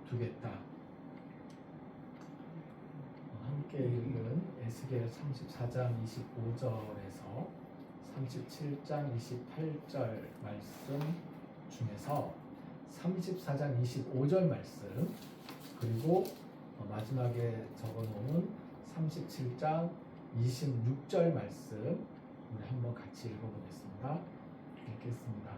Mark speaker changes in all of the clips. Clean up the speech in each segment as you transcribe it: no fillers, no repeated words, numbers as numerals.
Speaker 1: 두겠다. 함께 읽은 에스겔 34장 25절에서 37장 28절 말씀 중에서 34장 25절 말씀 그리고 마지막에 적어놓은 37장 26절 말씀 우리 한번 같이 읽어보겠습니다. 읽겠습니다.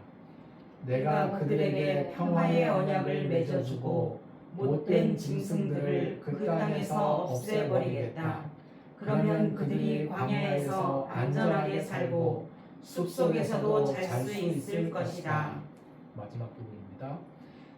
Speaker 1: 내가 그들에게 평화의 언약을 맺어주고 못된 짐승들을 그 땅에서 없애버리겠다. 그러면 그들이 광야에서 안전하게 살고 숲속에서도 잘 수 있을 것이다. 마지막 부분입니다.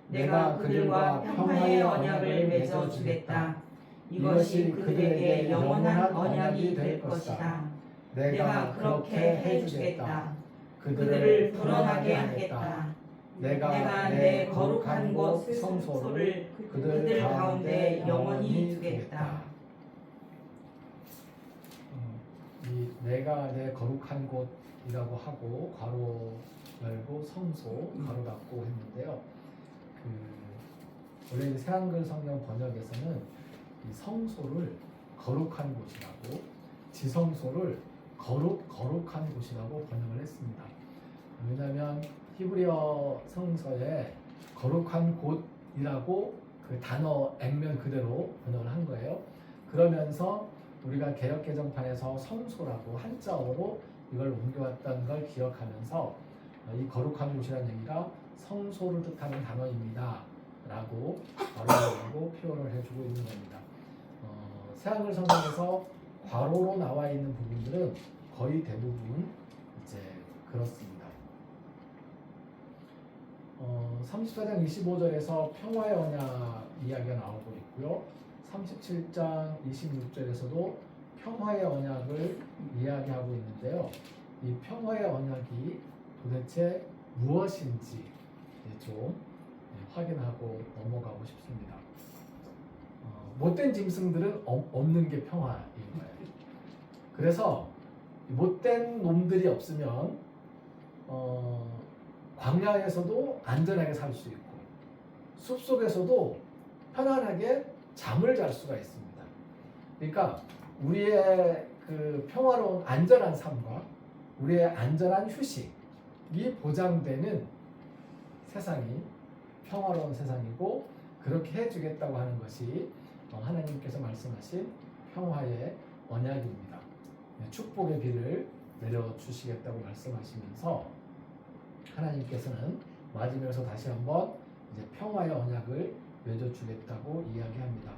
Speaker 1: 내가 그들과 평화의 언약을 맺어주겠다. 이것이 그들에게 영원한 언약이 될 것이다. 내가 그렇게 해주겠다. 그들을 불어나게 하겠다. 내가 내 거룩한 곳 성소를 그들 가운데 영원히 두겠다. 이 내가 내 거룩한 곳이라고 하고 괄호 열고 성소 괄호 닫고 했는데요. 원래 새한글 성경 번역에서는 이 성소를 거룩한 곳이라고 지성소를 거룩한 곳이라고 번역을 했습니다. 왜냐하면 히브리어 성서에 거룩한 곳이라고 그 단어 액면 그대로 번역을 한 거예요. 그러면서 우리가 개역개정판에서 성소라고 한자어로 이걸 옮겨왔다는 걸 기억하면서 이 거룩한 곳이라는 얘기가 성소를 뜻하는 단어입니다 라고 괄호로 표현을 해주고 있는 겁니다. 새한글 성경에서 괄호로 나와 있는 부분들은 거의 대부분 이제 그렇습니다. 34장 25절에서 평화의 언약 이야기가 나오고 있고요. 37장 26절에서도 평화의 언약을 이야기하고 있는데요. 이 평화의 언약이 도대체 무엇인지 좀 확인하고 넘어가고 싶습니다. 못된 짐승들은 없는 게 평화인 거예요. 그래서 못된 놈들이 없으면 광야에서도 안전하게 살 수 있고 숲속에서도 편안하게 잠을 잘 수가 있습니다. 그러니까 우리의 그 평화로운 안전한 삶과 우리의 안전한 휴식이 보장되는 세상이 평화로운 세상이고 그렇게 해주겠다고 하는 것이 하나님께서 말씀하신 평화의 언약입니다. 축복의 비를 내려주시겠다고 말씀하시면서 하나님께서는 마지막에서 다시 한번 이제 평화의 언약을 맺어주겠다고 이야기합니다.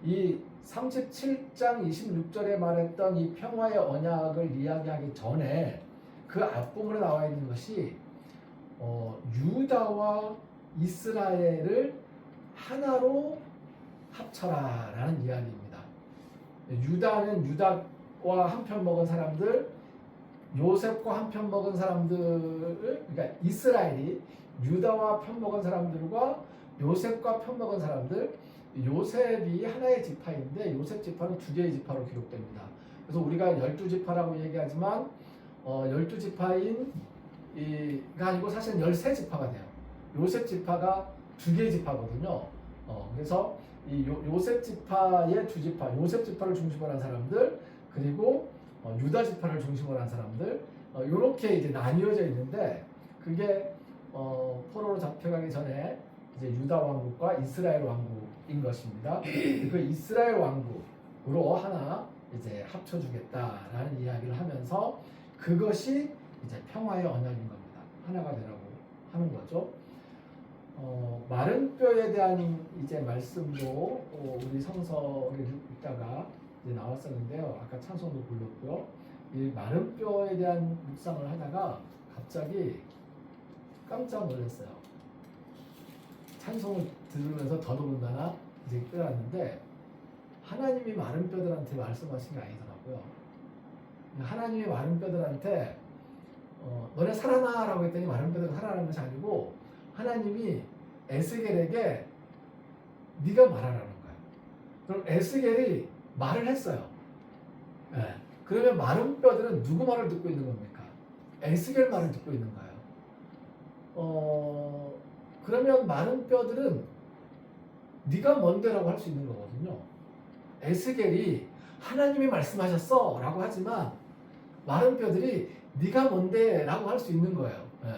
Speaker 1: 이 37장 26절에 말했던 이 평화의 언약을 이야기하기 전에 그 앞부분에 나와 있는 것이 유다와 이스라엘을 하나로 합쳐라 라는 이야기입니다. 유다는 유다와 한편 먹은 사람들, 요셉과 한편 먹은 사람들을, 그러니까 이스라엘이 유다와 편 먹은 사람들과 요셉과 편 먹은 사람들, 요셉이 하나의 지파인데 요셉 지파는 두 개의 지파로 기록됩니다. 그래서 우리가 12지파라고 얘기하지만 12지파인 이가 아니고 사실은 13지파가 돼요. 요셉 지파가 두 개의 지파거든요. 그래서 이 요셉 지파의 두 지파, 요셉 지파를 중심으로 한 사람들, 그리고 유다 지파를 중심으로 한 사람들, 이렇게 이제 나뉘어져 있는데 그게 포로로 잡혀가기 전에 이제 유다 왕국과 이스라엘 왕국인 것입니다. 그 이스라엘 왕국으로 하나 이제 합쳐주겠다라는 이야기를 하면서 그것이 이제 평화의 언약인 겁니다. 하나가 되라고 하는 거죠. 마른 뼈에 대한 이제 말씀도 우리 성서를 읽다가 이제 나왔었는데요. 아까 찬송도 불렀고요. 이 마른 뼈에 대한 묵상을 하다가 갑자기 깜짝 놀랐어요. 찬송을 들으면서 더더군다나 이제 깨달았는데 하나님이 마른 뼈들한테 말씀하신 게 아니더라고요. 하나님이 마른 뼈들한테 너네 살아나라고 했더니 마른 뼈들은 살아나는 것이 아니고 하나님이 에스겔에게 네가 말하라는 거예요. 그럼 에스겔이 말을 했어요. 네. 그러면 마른 뼈들은 누구 말을 듣고 있는 겁니까? 에스겔 말을 듣고 있는 거예요. 그러면 마른 뼈들은 네가 뭔데라고 할 수 있는 거거든요. 에스겔이 하나님이 말씀하셨어 라고 하지만 마른 뼈들이 네가 뭔데 라고 할 수 있는 거예요. 예.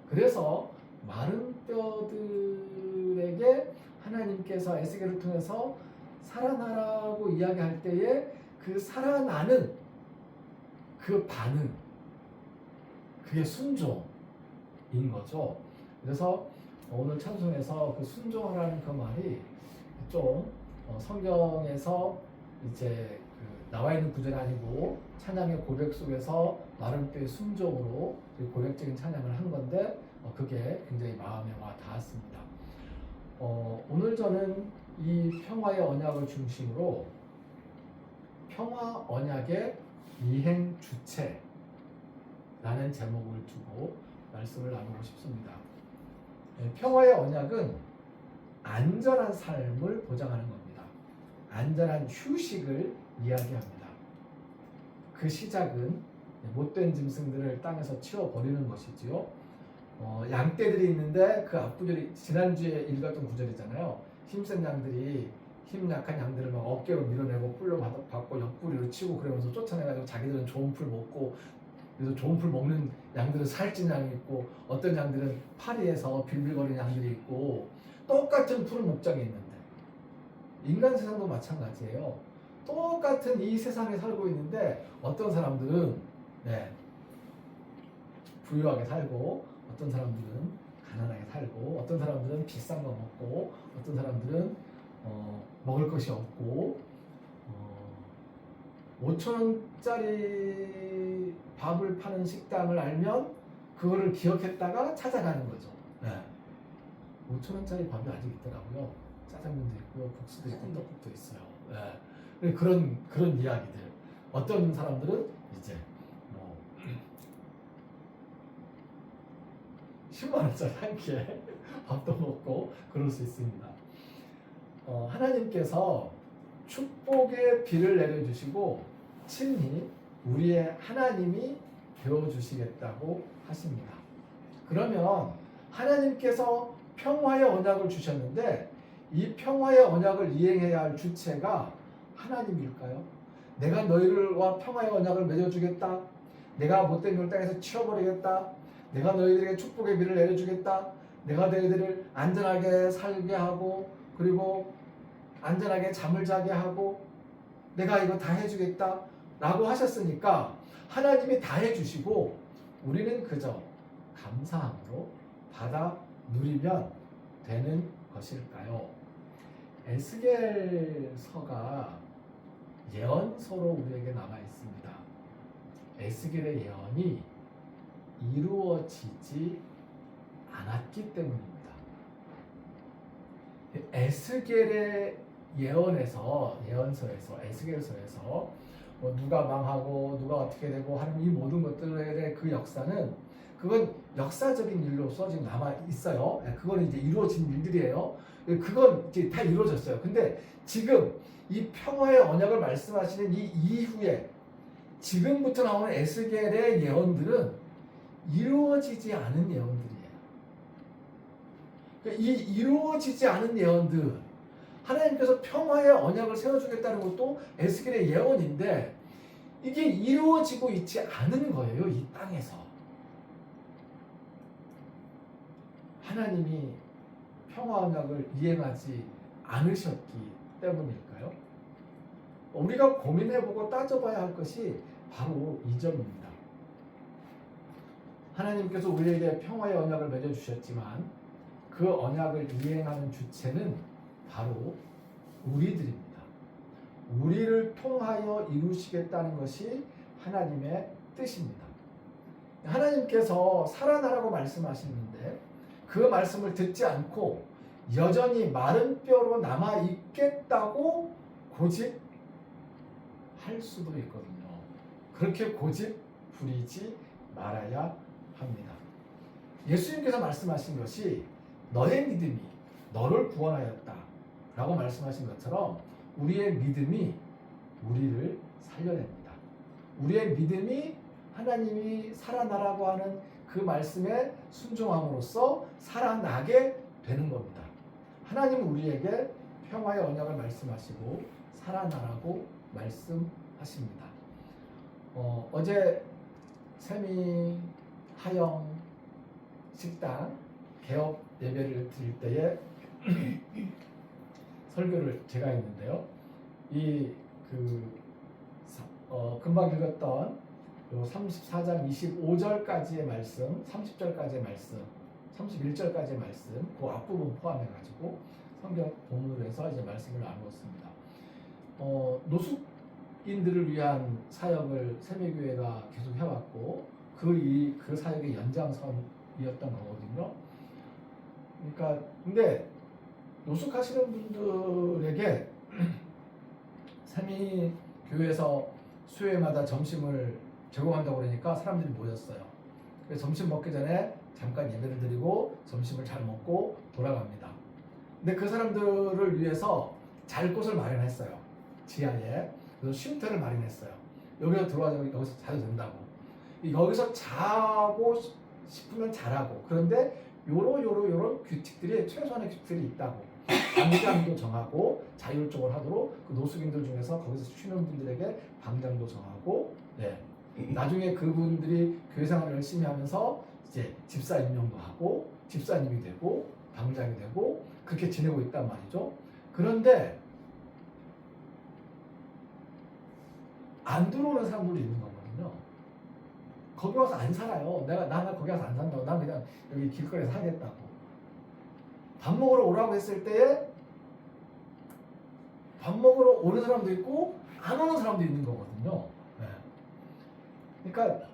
Speaker 1: 그래서 마른 뼈들에게 하나님께서 에스겔을 통해서 살아나라고 이야기할 때에 그 살아나는 그 반응, 그게 순종인 거죠. 그래서 오늘 찬송에서 그 순종하라는 그 말이 좀 성경에서 이제 그 나와 있는 구절이 아니고 찬양의 고백 속에서 마른 뼈의 순종으로 고백적인 찬양을 한 건데 그게 굉장히 마음에 와 닿았습니다. 오늘 저는 이 평화의 언약을 중심으로 평화 언약의 이행 주체라는 제목을 두고 말씀을 나누고 싶습니다. 평화의 언약은 안전한 삶을 보장하는 겁니다. 안전한 휴식을 이야기합니다. 그 시작은 못된 짐승들을 땅에서 치워버리는 것이지요. 양떼들이 있는데 그 앞구절이 지난주에 읽었던 구절이잖아요. 힘센 양들이 힘 약한 양들을 막 어깨로 밀어내고 뿔로 받고 옆구리로 치고 그러면서 쫓아내가지고 자기들은 좋은 풀 먹고, 그래서 좋은 풀 먹는 양들은 살찐 양이 있고 어떤 양들은 파리에서 빌빌거리는 양들이 있고 똑같은 푸른 목장에 있는데 인간 세상도 마찬가지예요. 똑같은 이 세상에 살고 있는데 어떤 사람들은 부유하게 살고 어떤 사람들은 가난하게 살고 어떤 사람들은 비싼 거 먹고 어떤 사람들은 먹을 것이 없고 5,000원짜리 밥을 파는 식당을 알면 그거를 기억했다가 찾아가는 거죠. 5,000원짜리 밥이 아직 있더라고요. 짜장면도 있고요, 국수도 있고 떡국도 있어요. 그런 이야기들. 어떤 사람들은 이제 10만 원짜리 한 끼에 밥도 먹고 그럴 수 있습니다. 하나님께서 축복의 비를 내려주시고 친히 우리의 하나님이 되어주시겠다고 하십니다. 그러면 하나님께서 평화의 언약을 주셨는데 이 평화의 언약을 이행해야 할 주체가 하나님일까요? 내가 너희들과 평화의 언약을 맺어주겠다. 내가 못된 걸 땅에서 치워버리겠다. 내가 너희들에게 축복의 비를 내려주겠다. 내가 너희들을 안전하게 살게 하고 그리고 안전하게 잠을 자게 하고 내가 이거 다 해주겠다 라고 하셨으니까 하나님이 다 해주시고 우리는 그저 감사함으로 받아 누리면 되는 것일까요? 에스겔서가 예언서로 우리에게 남아 있습니다. 에스겔의 예언이 이루어지지 않았기 때문입니다. 에스겔의 예언서에서 에스겔서에서 누가 망하고 누가 어떻게 되고 하는 이 모든 것들의 그 역사는 그건 역사적인 일로서 지금 남아 있어요. 그건 이제 이루어진 일들이에요. 그건 이제 다 이루어졌어요. 근데 지금 이 평화의 언약을 말씀하시는 이 이후에 지금부터 나오는 에스겔의 예언들은 이루어지지 않은 예언들이에요. 이 이루어지지 않은 예언들, 하나님께서 평화의 언약을 세워주겠다는 것도 에스겔의 예언인데 이게 이루어지고 있지 않은 거예요. 이 땅에서. 하나님이 평화 언약을 이행하지 않으셨기 때문일까요? 우리가 고민해보고 따져봐야 할 것이 바로 이 점입니다. 하나님께서 우리에게 평화의 언약을 맺어주셨지만 그 언약을 이행하는 주체는 바로 우리들입니다. 우리를 통하여 이루시겠다는 것이 하나님의 뜻입니다. 하나님께서 살아나라고 말씀하시는데 그 말씀을 듣지 않고 여전히 마른 뼈로 남아 있겠다고 고집할 수도 있거든요. 그렇게 고집 부리지 말아야 합니다. 예수님께서 말씀하신 것이 너의 믿음이 너를 구원하였다 라고 말씀하신 것처럼 우리의 믿음이 우리를 살려냅니다. 우리의 믿음이 하나님이 살아나라고 하는 그 말씀에 순종함으로써 살아나게 되는 겁니다. 하나님은 우리에게 평화의 언약을 말씀하시고 살아나라고 말씀하십니다. 어제 세미 하영 식당 개업 예배를 드릴 때에 설교를 제가 했는데요. 금방 읽었던 요 34장 25절까지의 말씀, 30절까지의 말씀, 31절까지의 말씀, 그 앞부분 포함해가지고 성경 본문으로 해서 이제 말씀을 나누었습니다. 노숙인들을 위한 사역을 세미교회가 계속 해왔고 그 사역의 연장선이었던 거거든요. 그러니까 근데 노숙하시는 분들에게 세미교회에서 수요일마다 점심을 제공한다고 그러니까 사람들이 모였어요. 그래서 점심 먹기 전에 잠깐 예배를 드리고 점심을 잘 먹고 돌아갑니다. 근데 그 사람들을 위해서 잘 곳을 마련했어요. 지하에. 그래서 쉼터를 마련했어요. 여기서 들어와서 여기서 자도 된다고. 여기서 자고 싶으면 자라고. 그런데 요런 규칙들이 최소한의 규칙들이 있다고. 방장도 정하고 자율적으로 하도록 그 노숙인들 중에서 거기서 쉬는 분들에게 방장도 정하고 나중에 그분들이 교회 생활을 열심히 하면서 이제 집사 임명도 하고 집사님이 되고 방장이 되고 그렇게 지내고 있단 말이죠. 그런데 안 들어오는 사람들도 있는 거거든요. 거기 와서 안 살아요. 나 거기 와서 안 산다고. 난 그냥 여기 길거리에 살겠다고. 밥 먹으러 오라고 했을 때에 밥 먹으러 오는 사람도 있고 안 오는 사람도 있는 거거든요. 그러니까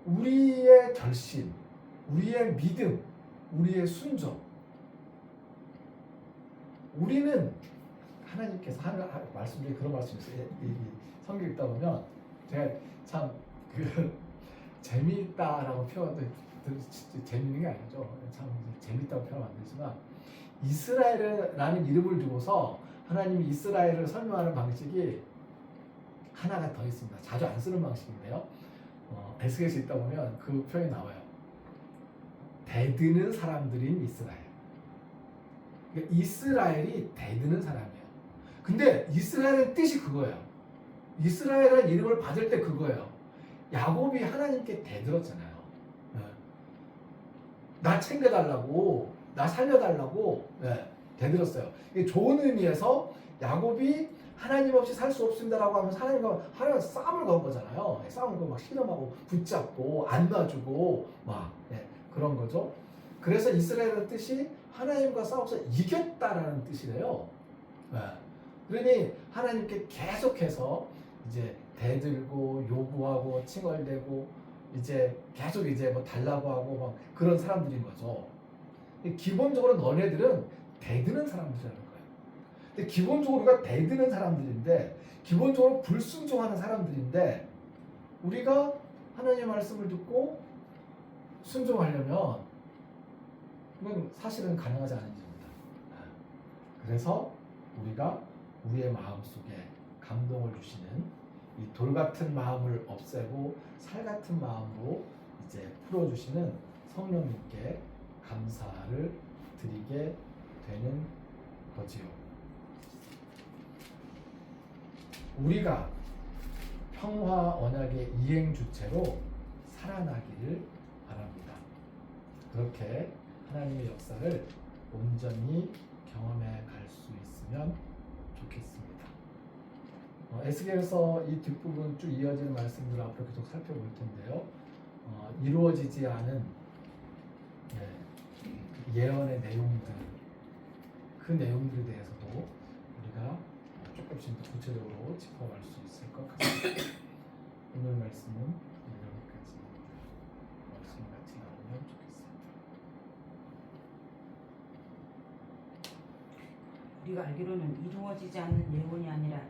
Speaker 1: 우리의 결심, 우리의 믿음, 우리의 순종, 우리는 하나님께서 하는 말씀 중에 그런 말씀이 있어요. 성경 읽다 보면 제가 참 재미있다라고 표현도 재미있는 게 아니죠. 참 재미있다고 표현 안 되지만 이스라엘이라는 이름을 두고서 하나님이 이스라엘을 설명하는 방식이 하나가 더 있습니다. 자주 안 쓰는 방식인데요. 에스겔에서 있다 보면 그 표현이 나와요. 대드는 사람들인 이스라엘. 그러니까 이스라엘이 대드는 사람이에요. 근데 이스라엘의 뜻이 그거예요. 이스라엘이라는 이름을 받을 때 그거예요. 야곱이 하나님께 대들었잖아요. 나 챙겨달라고, 나 살려달라고 대들었어요. 이게 좋은 의미에서 야곱이 하나님 없이 살 수 없습니다라고 하면서 하나님과 싸움을 건 거잖아요. 싸움을 걸고 막 신음하고 붙잡고 안 놔주고 막 그런 거죠. 그래서 이스라엘의 뜻이 하나님과 싸워서 이겼다라는 뜻이래요. 그러니 하나님께 계속해서 이제 대들고 요구하고 칭얼대고 이제 계속 이제 뭐 달라고 하고 막 그런 사람들인 거죠. 기본적으로 너네들은 대드는 사람들이라는 거예요. 근데 기본적으로 우리가 대드는 사람들인데 기본적으로 불순종하는 사람들인데 우리가 하나님의 말씀을 듣고 순종하려면 그건 사실은 가능하지 않은 일입니다. 그래서 우리가 우리의 마음속에 감동을 주시는 이 돌 같은 마음을 없애고 살 같은 마음으로 이제 풀어주시는 성령님께 감사를 드리게 되는 거지요. 우리가 평화 언약의 이행 주체로 살아나기를 바랍니다. 그렇게 하나님의 역사를 온전히 경험해 갈 수 있으면 좋겠습니다. 에스겔에서 이 뒷부분 쭉 이어지는 말씀들을 앞으로 계속 살펴볼 텐데요. 이루어지지 않은 예언의 내용들, 그 내용들에 대해서도 우리가 조금씩 더 구체적으로 짚어갈 수 있을 것 같습니다. 오늘 말씀은 여기까지 말씀 같이 나누면 좋겠습니다.
Speaker 2: 우리가 알기로는 이루어지지 않는 예언이 아니라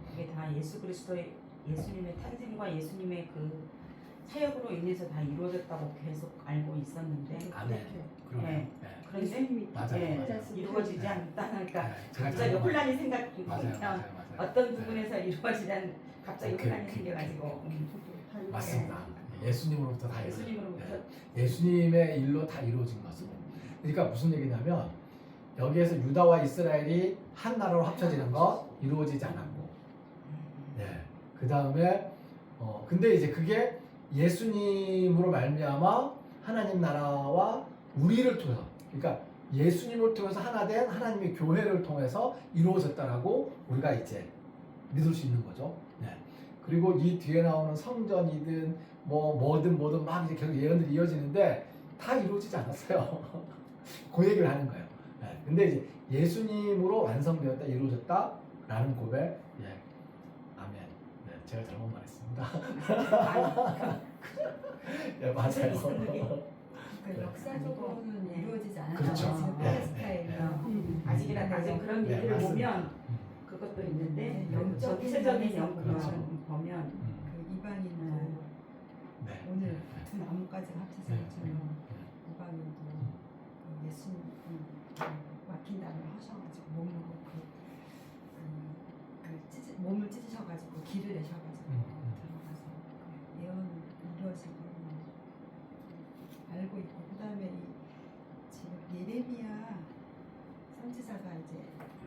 Speaker 2: 그게 다 예수 그리스도의 예수님의 탄생과 예수님의 그 사역으로 인해서 다 이루어졌다고 계속 알고 있었는데
Speaker 1: 아멘.
Speaker 2: 그런데
Speaker 1: 맞아요.
Speaker 2: 이루어지지 않다니까
Speaker 1: 제가
Speaker 2: 갑자기 혼란이 생각이
Speaker 1: 맞아요.
Speaker 2: 어떤 부분에서 이루어지지 않는 갑자기 혼란이 생겨가지고
Speaker 1: 맞습니다. 예수님으로부터 다
Speaker 2: 예수님으로부터
Speaker 1: 예수님의 일로 다 이루어진 것으로. 그러니까 무슨 얘기냐면 여기에서 유다와 이스라엘이 한 나라로 합쳐지는 것 이루어지지 않았고, 그 다음에 근데 이제 그게 예수님으로 말미암아 하나님 나라와 우리를 통해서, 그러니까 예수님을 통해서 하나 된 하나님의 교회를 통해서 이루어졌다라고 우리가 이제 믿을 수 있는 거죠. 그리고 이 뒤에 나오는 성전이든 뭐든 막 이제 계속 예언들이 이어지는데 다 이루어지지 않았어요. 그 얘기를 하는 거예요. 근데 이제 예수님으로 완성되었다, 이루어졌다라는 고백. 아멘. 제가 잘못 말했습니다. 맞아요.
Speaker 3: 역사적으로는 이루어지지 않았다고
Speaker 1: 그렇죠.
Speaker 3: 지금 팔레스타인이나
Speaker 2: 아직이라도 아직 그런
Speaker 1: 네,
Speaker 2: 얘기를
Speaker 1: 맞습니다.
Speaker 2: 보면 그것도 있는데
Speaker 3: 영적인
Speaker 2: 전체적인
Speaker 3: 면에서
Speaker 2: 영역을 보면
Speaker 3: 그 이방인도 오늘 두 나무까지 합쳐서 것처럼 이방인도 그 예수님 막힌 다음에 하셔가지고 몸으로 몸을 찢으셔가지고 길을 내셔가지고 들어가서 그 예언 이루어진 걸 알고 있고, 그 다음에 지금 예레미야 선지자가 이제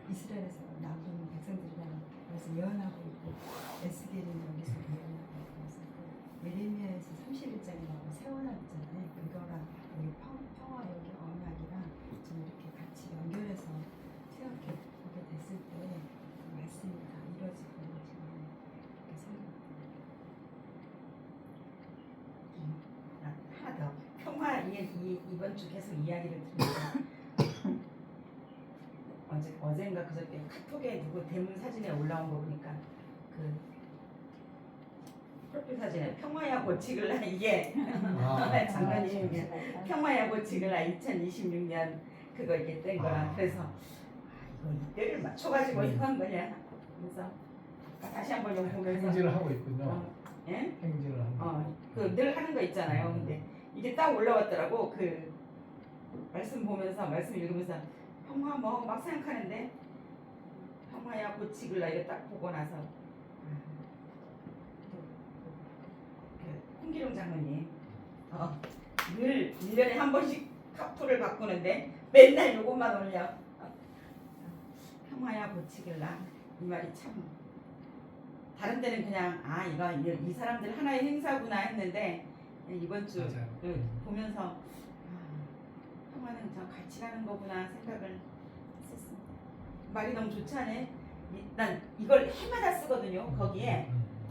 Speaker 3: 이스라엘에서 남은 백성들이랑 그래서 예언하고 있고, 에스겔은 여기서 예언하고 있고, 그래서 그 예레미야에서 31장에 나오는 세원악 있잖아요. 그거랑 여기 평화 여기 언약이랑 좀 이렇게 같이 연결해서 생각해 보게 됐을 때 그 말씀이 다 이루어지고 지금 이렇게 생각합니다.
Speaker 2: 하나 더 평화 이번 주 계속 이야기를 들으면서 어젠가 그저께 카톡에 누구 대문 사진에 올라온 거 보니까 그 프로필 사진에 평화야 고치글라 이게 장난이 평화야 고치글라 2026년 그거 이게 된 거라. 그래서 이거 이때를 맞춰가지고 이거 한 거냐. 그래서 다시 한번 용 보면서
Speaker 1: 행진을 하고 있군요.
Speaker 2: 예?
Speaker 1: 행진을 하는.
Speaker 2: 그 늘 하는 거 있잖아요. 근데 이게 딱 올라왔더라고. 그 말씀 보면서 말씀 읽으면서 평화 뭐 막 생각하는데 평화야 고치글라 이거 딱 보고 나서 홍기룡 장로님 늘 1년에 한 번씩 카푸를 바꾸는데 맨날 요것만 올려. 평화야 고치글라 이 말이 참 다른 때는 그냥 이거 이 사람들 하나의 행사구나 했는데 이번 주 보면서 평화는 참 같이 가는 거구나 생각을 했었습니다. 말이 너무 좋지 않아요? 난 이걸 해마다 쓰거든요 거기에.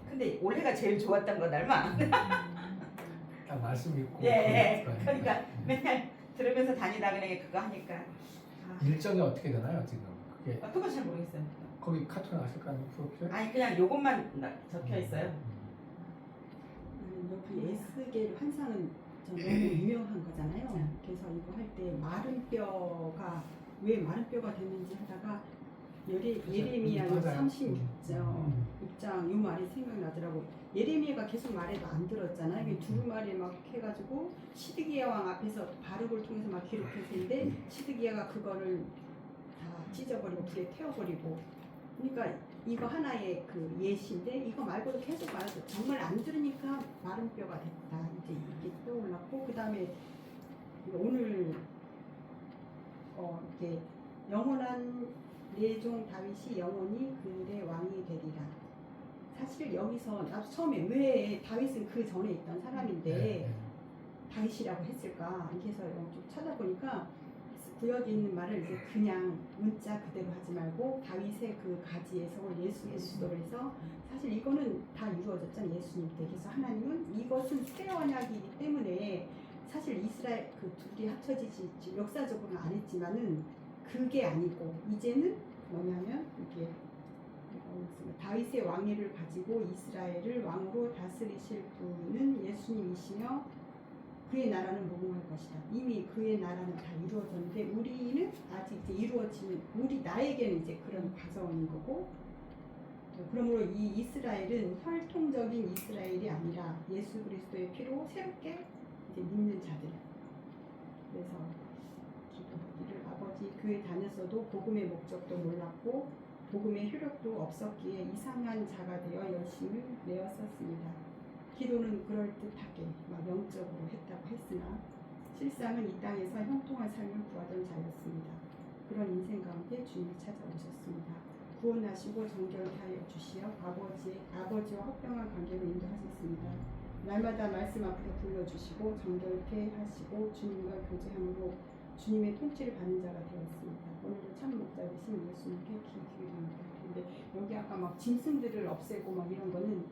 Speaker 2: 근데 올해가 제일 좋았던 거 닮아.
Speaker 1: 딱 말씀 있고.
Speaker 2: 그러니까 맨날 들으면서 다니다 그냥 그거 하니까.
Speaker 1: 일정이 어떻게 되나요 지금? 그게
Speaker 2: 그거 잘 모르겠어요.
Speaker 1: 거기 카톡에 나실까요? 프로필?
Speaker 2: 아니 그냥 요것만 적혀 있어요.
Speaker 4: 여기 에스겔 환상은 전 너무 유명한 거잖아요. 그래서 이거 할 때 마른 뼈가 왜 마른 뼈가 됐는지 하다가 예레미야 36장 이 말이 생각나더라고. 예레미야가 계속 말해도 안 들었잖아요. 이게 두루마리 막 해가지고 시드기야 왕 앞에서 바룩을 통해서 막 기록했는데 시드기야가 그거를 다 찢어버리고 불에 태워버리고. 그러니까 이거 하나의 그 예시인데 이거 말고도 계속 말해도 정말 안 들으니까 마른 뼈가 됐다. 이제 이게 떠올랐고, 그 다음에 오늘 이렇게 영원한 내 종 다윗이 영원히 그들의 왕이 되리라. 사실 여기서 나도 처음에 왜 다윗은 그 전에 있던 사람인데 다윗이라고 했을까? 그래서 좀 찾아보니까 구역에 있는 말을 이제 그냥 문자 그대로 하지 말고 다윗의 그 가지에서 예수 그리스도로 해서 사실 이거는 다 이루어졌잖아요. 예수님 때. 그래서 하나님은 이것은 새 언약이기 때문에 사실 이스라엘 그 둘이 합쳐지지 역사적으로는 안 했지만은 그게 아니고 이제는 뭐냐면 이게 다윗의 왕위를 가지고 이스라엘을 왕으로 다스리실 분은 예수님이시며 그의 나라는 무궁할 것이다. 이미 그의 나라는 다 이루어졌는데 우리는 아직 이제 이루어지는 나에게는 이제 그런 과정인 거고, 그러므로 이 이스라엘은 혈통적인 이스라엘이 아니라 예수 그리스도의 피로 새롭게 이제 믿는 자들. 그래서 기도하기를 아버지 교회 다녔어도 복음의 목적도 몰랐고 복음의 효력도 없었기에 이상한 자가 되어 열심을 내어 썼습니다. 기도는 그럴듯하게 막 영적으로 했다고 했으나 실상은 이 땅에서 형통한 삶을 구하던 자였습니다. 그런 인생 가운데 주님이 찾아오셨습니다. 구원하시고 정결케 하여 주시어 아버지와 화평한 관계로 인도하셨습니다. 날마다 말씀 앞으로 불러주시고 정결케 하시고 주님과 교제함으로 주님의 통치를 받는 자가 되었습니다. 오늘도 참 목자 되신 예수님께 기도합니다. 근데 여기 아까 막 짐승들을 없애고 막 이런 거는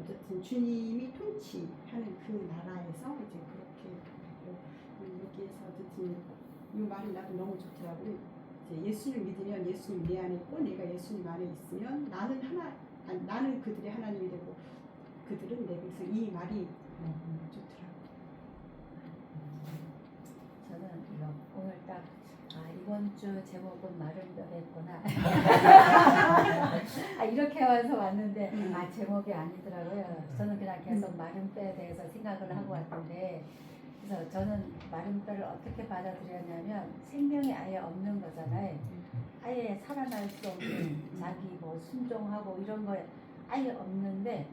Speaker 4: 어쨌든 주님이 통치하는 그 나라에서 이제 그렇게 되고, 여기에서 어쨌든 이 말이 나도 너무 좋더라고요. 이제 예수님 믿으면 예수님 내 안에 있고 내가 예수님 안에 있으면 나는 그들의 하나님이 되고 그들은 내 백성. 이 말이 너무 좋더라고요.
Speaker 5: 저는 이거 오늘 딱 이번 주 제목은 마른뼈랬구나. 이렇게 와서 왔는데 제목이 아니더라고요. 저는 그냥 계속 마른뼈에 대해서 생각을 하고 왔는데, 그래서 저는 마른뼈를 어떻게 받아들였냐면 생명이 아예 없는 거잖아요. 아예 살아날 수 없는 자기 뭐 순종하고 이런 거 아예 없는데,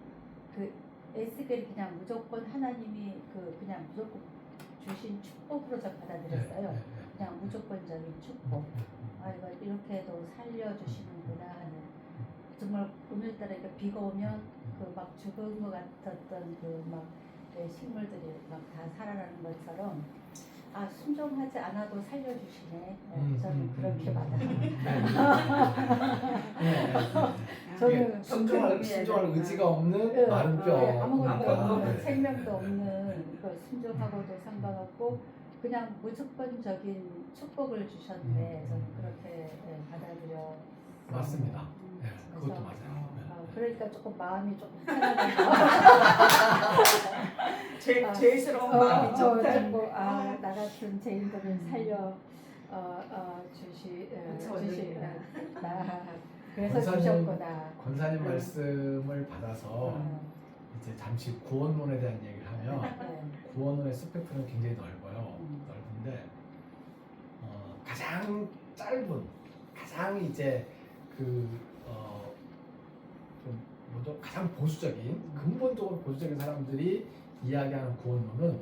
Speaker 5: 그 에스겔이 그냥 무조건 하나님이 그냥 무조건 주신 축복으로 저 받아들였어요. 그냥 무조건적인 축복. 이거 이렇게도 살려주시는구나 하는. 정말 오늘따라 이렇게 비가 오면 그 막 죽은 것 같았던 그 막 식물들이 막 다 살아나는 것처럼 순종하지 않아도 살려주시네. 저는 그렇게 저는
Speaker 1: 순종할 의지가 없는 마른 뼈,
Speaker 5: 아무것도 없는
Speaker 1: 네.
Speaker 5: 생명도 없는 순종하고도 상관없고 그냥 무조건적인 축복을 주셨는데 저는 그렇게 받아들여.
Speaker 1: 맞습니다. 네, 그것도
Speaker 5: 그래서,
Speaker 1: 맞아요.
Speaker 5: 그러니까 조금 마음이 조금 편안해요.
Speaker 2: 죄스러운 마음이 좀
Speaker 5: 나 같은 죄인들을 살려 그래서 주셨구나.
Speaker 1: 권사님 말씀을 받아서 이제 잠시 구원론에 대한 얘기를 하면 구원론의 스펙트럼이 굉장히 넓어요. 넓은데 가장 짧은, 가장 이제 가장 보수적인, 근본적으로 보수적인 사람들이 이야기하는 구원론은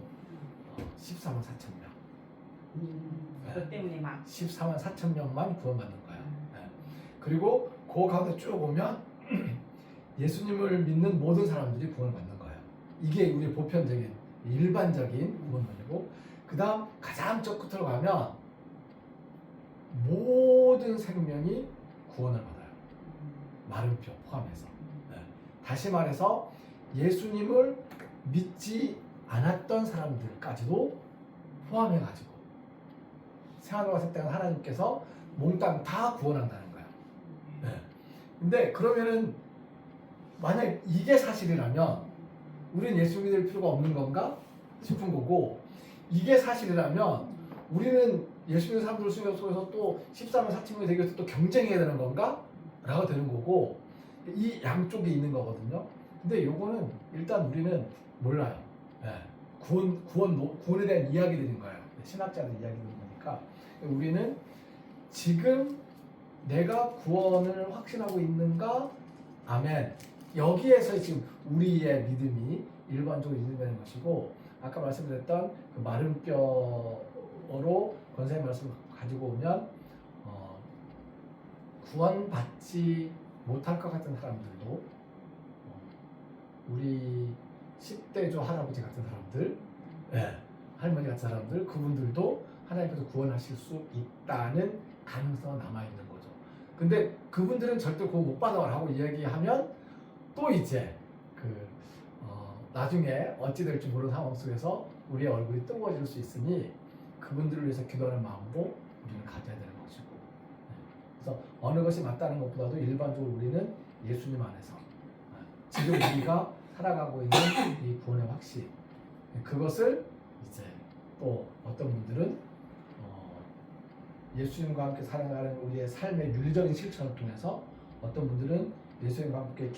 Speaker 1: 14만 4천 명.
Speaker 2: 그것 때문에 막
Speaker 1: 14만 4천 명만 구원받는 거예요. 네. 그리고 그 가운데 쭉 오면 예수님을 믿는 모든 사람들이 구원받는 거예요. 이게 우리 보편적인 일반적인 구원론이고, 그 다음 가장 저 끝으로 가면 모든 생명이 구원을 받아요. 마른 뼈 포함해서. 네. 다시 말해서 예수님을 믿지 않았던 사람들까지도 포함해가지고 생활로 갔을 때는 하나님께서 몽땅 다 구원한다는 거예요. 네. 근데 그러면은 만약 이게 사실이라면 우리는 예수 믿을 필요가 없는 건가 싶은 거고, 이게 사실이라면 우리는 예수 믿는 사람들 속에서 또 14만 4천 명이 되기 위해서 또 경쟁해야 되는 건가? 라고 되는 거고, 이 양쪽이 있는 거거든요. 근데 요거는 일단 우리는 몰라요. 네. 구원에 대한 이야기들인 거예요. 신학자들 이야기들인 거니까. 우리는 지금 내가 구원을 확신하고 있는가? 아멘. 여기에서 지금 우리의 믿음이 일반적으로 인정되는 것이고, 아까 말씀드렸던 그 마른 뼈로 권사님 말씀을 가지고 오면 구원받지 못할 것 같은 사람들도 우리 10대조 할아버지 같은 사람들, 할머니 같은 사람들, 그분들도 하나님께서 구원하실 수 있다는 가능성은 남아있는 거죠. 근데 그분들은 절대 그거 못 받아라고 이야기하면 또 이제 나중에 어찌 될지 모르는 상황 속에서 우리의 얼굴이 뜨거워질 수 있으니 그분들을 위해서 기도하는 마음도 우리는 가져야 되는 것이고, 그래서 어느 것이 맞다는 것보다도 일반적으로 우리는 예수님 안에서 지금 우리가 살아가고 있는 이 구원의 확신, 그것을 이제 또 어떤 분들은 예수님과 함께 살아가는 우리의 삶의 윤리적인 실천을 통해서, 어떤 분들은 예수님과 함께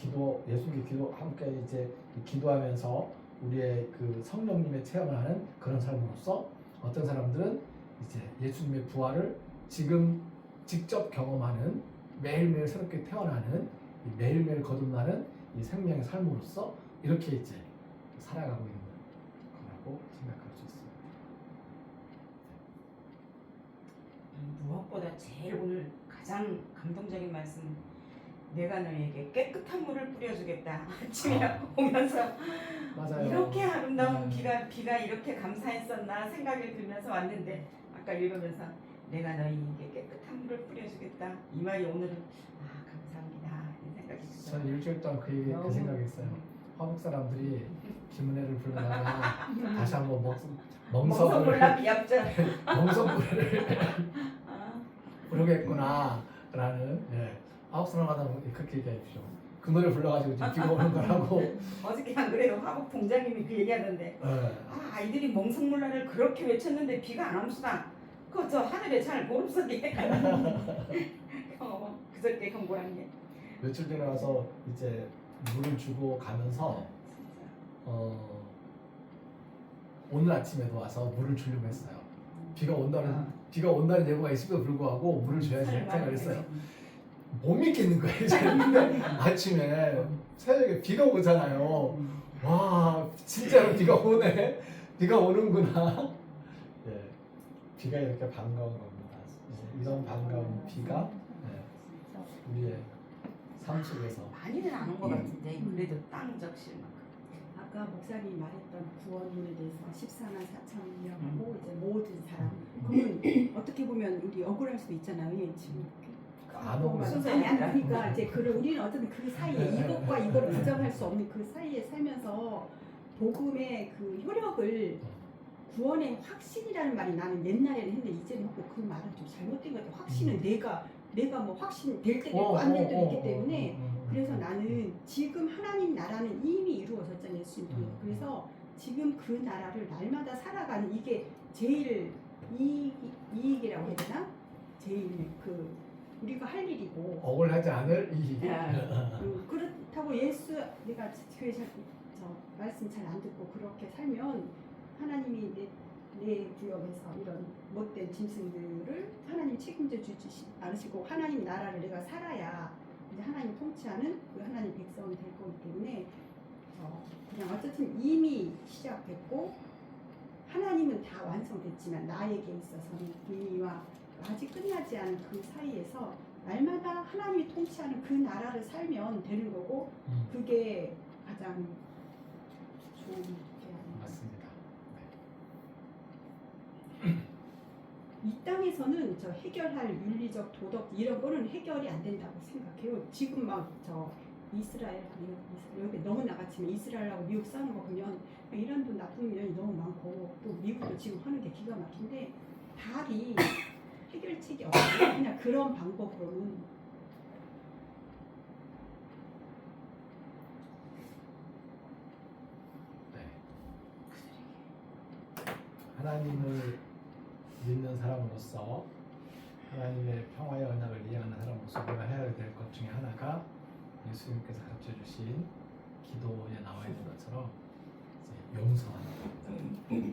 Speaker 1: 함께 이제 기도하면서 우리의 그 성령님의 체험을 하는 그런 삶으로서, 어떤 사람들은 이제 예수님의 부활을 지금 직접 경험하는, 매일매일 새롭게 태어나는, 매일매일 거듭나는 이 생명의 삶으로서 이렇게 이제 살아가고 있는 거라고 생각할 수 있습니다.
Speaker 2: 무엇보다 제일 오늘 가장 감동적인 말씀은 내가 너에게 깨끗한 물을 뿌려주겠다. 아침에 오면서
Speaker 1: 맞아요.
Speaker 2: 이렇게 아름다운
Speaker 1: 네.
Speaker 2: 비가 이렇게 감사했었나 생각이 들면서 왔는데 아까 읽으면서 내가 너희에게 깨끗한 물을 뿌려주겠다. 이 말이 오늘은 감사합니다. 이 생각이
Speaker 1: 전
Speaker 2: 들어요.
Speaker 1: 일주일 동안 그
Speaker 2: 너무-
Speaker 1: 생각했어요. 화북 사람들이 김은혜를 부르다가 다시 한번
Speaker 2: 멍석을
Speaker 1: 멍석을
Speaker 2: 비압절.
Speaker 1: 멍석을
Speaker 2: 아,
Speaker 1: 부르겠구나라는 아홉 사람마다 그렇게 얘기하십시오. 그 노래 불러가지고 지금 비가 오는 거라고.
Speaker 2: 어저께 안 그래도 화북 동장님이 그 얘기하던데 아이들이 멍석물라를 그렇게 외쳤는데 비가 안 옵시다. 그저 하늘에 잘 보름석에 그저께 경고한 게
Speaker 1: 며칠 전에 와서 이제 물을 주고 가면서
Speaker 2: 진짜.
Speaker 1: 오늘 아침에도 와서 물을 주려고 했어요. 비가 온다는 예보가 있음에도 불구하고 물을 줘야지 생각을 했어요. 못 믿겠는 거예요. 근데 아침에 새벽에 비가 오잖아요. 와 진짜로 비가 오네. 비가 오는구나. 예, 비가 이렇게 반가운 겁니다. 이런 반가운 비가 우리의 삶 속에서
Speaker 2: 많이는 안 온 것 같은데 그래도 땅 적실만큼.
Speaker 4: 아까 목사님이 말했던 구원문에 대해서 14만 4천 명하고 이제 모든 사람. 그러면 어떻게 보면 우리 억울할 수도 있잖아요. 예, 지금
Speaker 1: 안 오고
Speaker 2: 순서에
Speaker 4: 아니 그러니까 이제 우리는 어쨌든 그 사이에 이것과 이거를 부정할 수 없는 그 사이에 살면서 복음의 그 효력을 구원의 확신이라는 말이 나는 옛날에는 했는데 이제는 그 말은 좀 잘못된 것 같아. 확신은 내가 뭐 확신 될 때도 있고 안 될 때도 있기 때문에 그래서 나는 지금 하나님 나라는 이미 이루어졌잖아요. 예수님 통해서. 그래서 지금 그 나라를 날마다 살아가는 이게 제일 이익이라고 해야 되나? 제일 그 우리가 할 일이고
Speaker 1: 억울하지 않을 이
Speaker 4: 그렇다고 내가 교회 말씀 잘 안 듣고 그렇게 살면 하나님이 내 구역에서 이런 못된 짐승들을 하나님 책임져 주지 않으시고 하나님 나라를 내가 살아야 이제 하나님 통치하는 그 하나님 백성이 될 거기 때문에 그냥 어쨌든 이미 시작됐고 하나님은 다 완성됐지만 나에게 있어서는 이미와 아직 끝나지 않은 그 사이에서 날마다 하나님이 통치하는 그 나라를 살면 되는 거고 그게 가장 좋은 게 아닌가.
Speaker 1: 맞습니다.
Speaker 4: 이 땅에서는 저 해결할 윤리적 도덕 이런 거는 해결이 안 된다고 생각해요. 지금 막 저 이스라엘 여기 너무 나갔지만 이스라엘하고 미국 싸우는 거 보면 이란도 나쁜 면이 너무 많고 또 미국도 지금 하는 게 기가 막힌데 답이 해결책이 없어요. 그냥 그런 방법으로는
Speaker 1: 하나님을 믿는 사람으로서 하나님의 평화의 언약을 이해하는 사람으로서 우리가 해야 될 것 중에 하나가 예수님께서 가르쳐 주신 기도에 나와 있는 것처럼 이제 용서하는 겁니다.